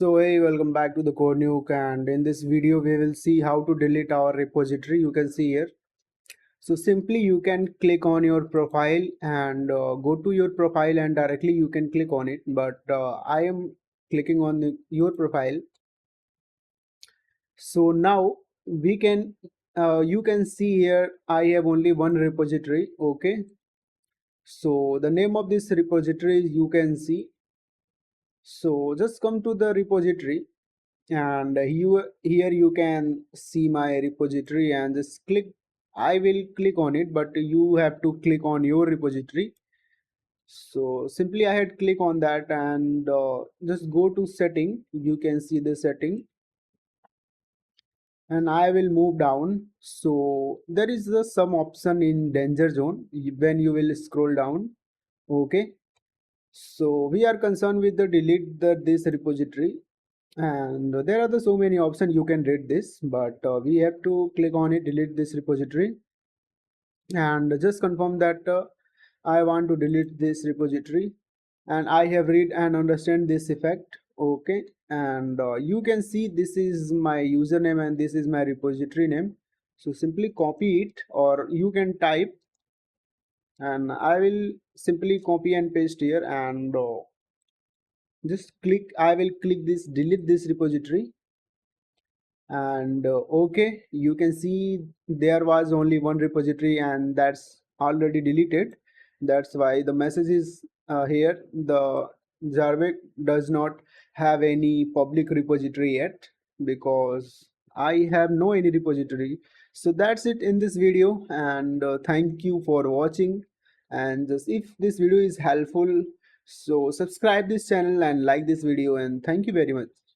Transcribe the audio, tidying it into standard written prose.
So hey, welcome back to the CodeNook, and in this video we will see how to delete our repository. You can see here. So simply you can click on your profile and go to your profile and directly you can click on it. But I am clicking on your profile. So now we can you can see here I have only one repository. Okay. So the name of this repository you can see. So just come to the repository and here you can see my repository and just click. I will click on it, but you have to click on your repository. So simply I had click on that and just go to setting. You can see the setting and I will move down. So there is some option in danger zone when you will scroll down. Okay, so we are concerned with the delete this repository, and there are so many options you can read this, but we have to click on it, delete this repository, and just confirm that I want to delete this repository, and I have read and understand this effect. Okay, and you can see this is my username and this is my repository name. So simply copy it, or you can type, and I will simply copy and paste here, and just click. I will click this delete this repository, and okay, you can see there was only one repository and that's already deleted. That's why the message is here. The Jarvik does not have any public repository yet because I have no any repository. So that's it in this video, and thank you for watching. And just if this video is helpful, so subscribe this channel and like this video, and thank you very much.